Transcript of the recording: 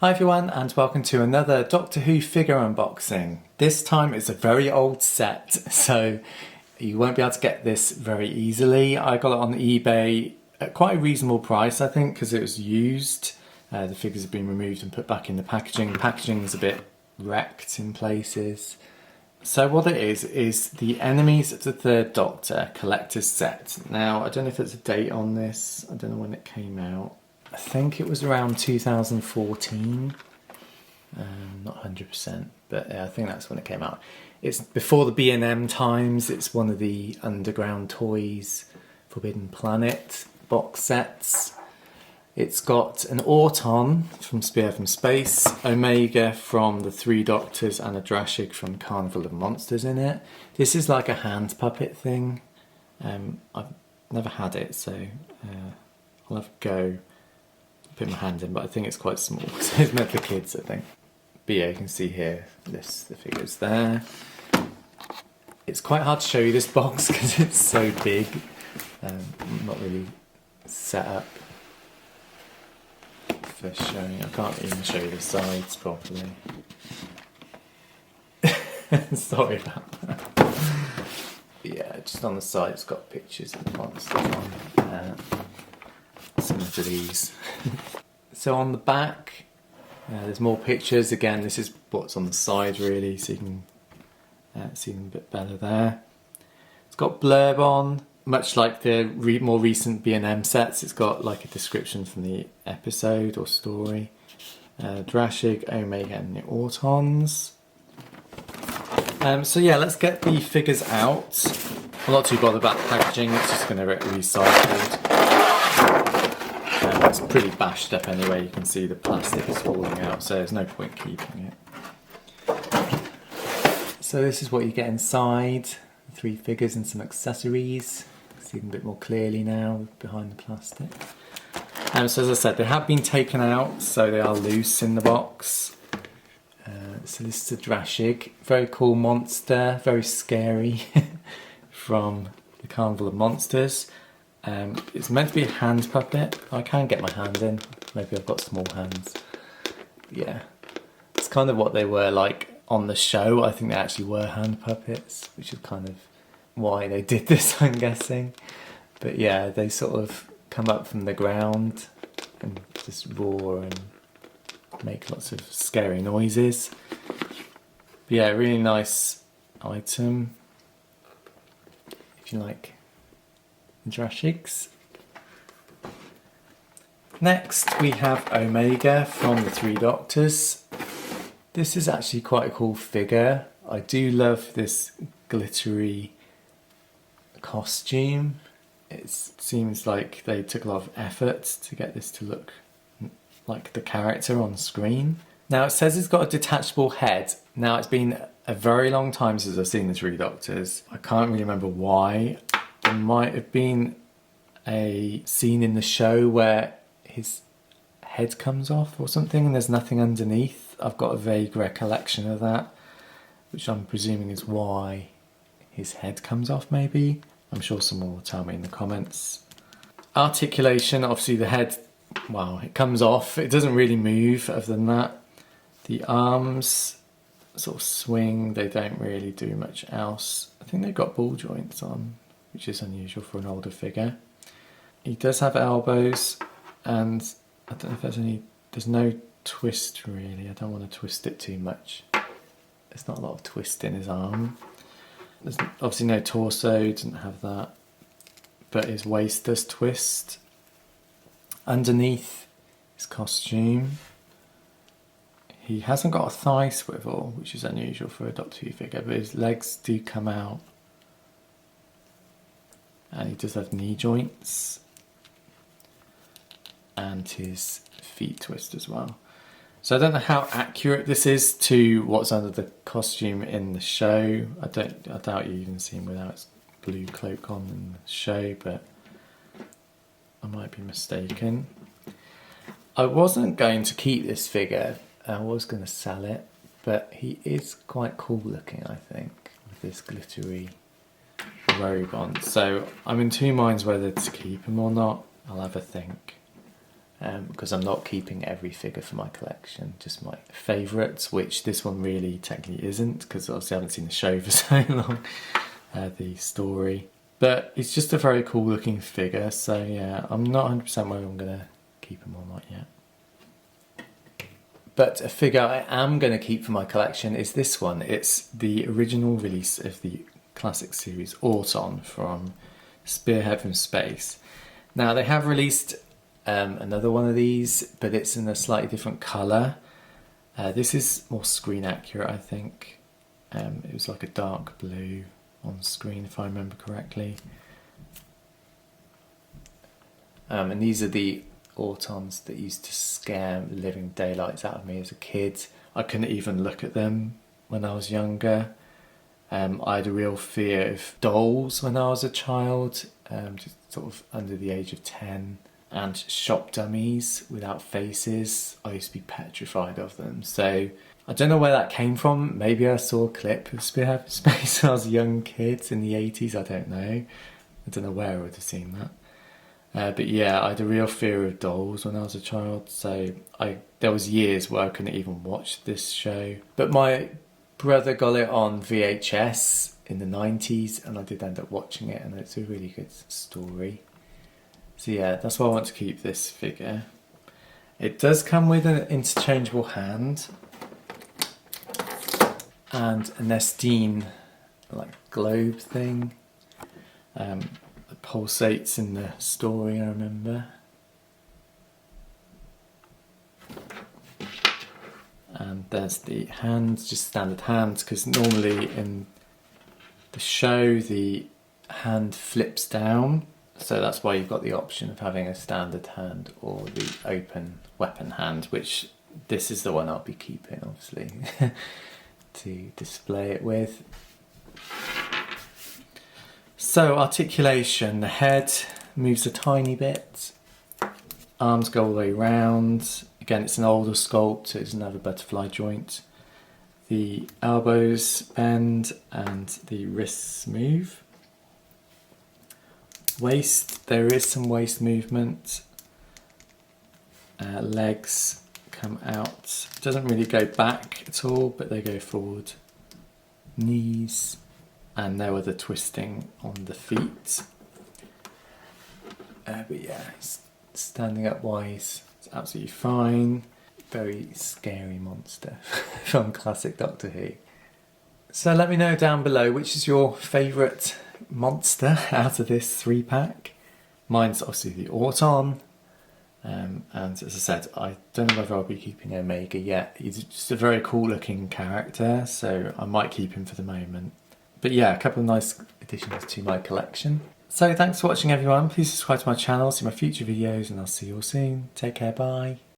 Hi everyone and welcome to another Doctor Who figure unboxing. This time it's a very old set, so you won't be able to get this very easily. I got it on eBay at quite a reasonable price, I think, because it was used. The figures have been removed and put back in the packaging. The packaging is a bit wrecked in places. So what it is the Enemies of the Third Doctor collector's set. Now, I don't know if there's a date on this. I don't know when it came out. I think it was around 2014, not 100%, but yeah, I think that's when it came out. It's before the B&M times. It's one of the Underground Toys Forbidden Planet box sets. It's got an Auton from Spearhead from Space, Omega from the Three Doctors, and a Drashig from Carnival of Monsters in it. This is like a hand puppet thing. I've never had it, so I'll have a go. Put my hand in, but I think it's quite small, so it's meant for kids, I think. But yeah, you can see here, the figures there. It's quite hard to show you this box because it's so big. Not really set up for showing. I can't even show you the sides properly. Sorry about that. But yeah, just on the side it's got pictures of the monsters on. Similar to these. So on the back there's more pictures. Again, this is what's on the side really, so you can see them a bit better there. It's got blurb on, much like the more recent B&M sets. It's got like a description from the episode or story. Drashig, Omega and the Autons. So yeah, let's get the figures out. I'm not too bothered about the packaging, it's just going to get recycled. It's pretty bashed up anyway, you can see the plastic is falling out, so there's no point keeping it. So this is what you get inside, 3 figures and some accessories. You can see them a bit more clearly now behind the plastic. So as I said, they have been taken out, so they are loose in the box. So this is a Drashig, very cool monster, very scary, from the Carnival of Monsters. It's meant to be a hand puppet. I can get my hand in. Maybe I've got small hands. Yeah, it's kind of what they were like on the show. I think they actually were hand puppets, which is kind of why they did this, I'm guessing. But yeah, they sort of come up from the ground and just roar and make lots of scary noises. But yeah, really nice item if you like Drashigs. Next we have Omega from the Three Doctors. This is actually quite a cool figure. I do love this glittery costume. It seems like they took a lot of effort to get this to look like the character on screen. Now it says it's got a detachable head. Now it's been a very long time since I've seen the Three Doctors. I can't really remember why. There might have been a scene in the show where his head comes off or something and there's nothing underneath. I've got a vague recollection of that, which I'm presuming is why his head comes off maybe. I'm sure someone will tell me in the comments. Articulation, obviously the head, well, it comes off. It doesn't really move other than that. The arms sort of swing, they don't really do much else. I think they've got ball joints on, which is unusual for an older figure. He does have elbows, and I don't know if there's no twist really. I don't want to twist it too much. There's not a lot of twist in his arm. There's obviously no torso, doesn't have that, but his waist does twist. Underneath his costume, he hasn't got a thigh swivel, which is unusual for a Doctor Who figure, but his legs do come out. And he does have knee joints, and his feet twist as well. So I don't know how accurate this is to what's under the costume in the show. I doubt you even see him without his blue cloak on in the show, but I might be mistaken. I wasn't going to keep this figure. I was going to sell it, but he is quite cool looking, I think, with this glittery robe on. So I'm in two minds whether to keep him or not. I'll have a think. because I'm not keeping every figure for my collection, just my favourites, which this one really technically isn't, because obviously I haven't seen the show for so long, the story. But it's just a very cool looking figure, so yeah, I'm not 100% whether I'm going to keep him or not yet. But a figure I am going to keep for my collection is this one. It's the original release of the classic series Auton from Spearhead from Space. Now they have released another one of these, but it's in a slightly different colour. This is more screen accurate, I think. It was like a dark blue on screen, if I remember correctly. And these are the Autons that used to scare the living daylights out of me as a kid. I couldn't even look at them when I was younger. I had a real fear of dolls when I was a child, just sort of under the age of 10. And shop dummies without faces, I used to be petrified of them. So I don't know where that came from. Maybe I saw a clip of Spearhead from Space when I was a young kid in the 80s, I don't know. I don't know where I would have seen that. But yeah, I had a real fear of dolls when I was a child, so there was years where I couldn't even watch this show. But my brother got it on VHS in the 90s, and I did end up watching it, and it's a really good story. So yeah, that's why I want to keep this figure. It does come with an interchangeable hand and an Estine like globe thing. It pulsates in the story, I remember. And there's the hands, just standard hands, because normally in the show the hand flips down. So that's why you've got the option of having a standard hand or the open weapon hand, which this is the one I'll be keeping, obviously, to display it with. So articulation, the head moves a tiny bit, arms go all the way round. Again, it's an older sculpt, so it doesn't have a butterfly joint. The elbows bend and the wrists move. Waist, there is some waist movement. Legs come out. It doesn't really go back at all, but they go forward. Knees, and no other twisting on the feet. But yeah, standing up wise, it's absolutely fine. Very scary monster from classic Doctor Who. So let me know down below which is your favourite monster out of this 3-pack. Mine's obviously the Auton, and as I said, I don't know whether I'll be keeping Omega yet. He's just a very cool looking character, so I might keep him for the moment. But yeah, a couple of nice additions to my collection. So thanks for watching everyone. Please subscribe to my channel, see my future videos, and I'll see you all soon. Take care, bye.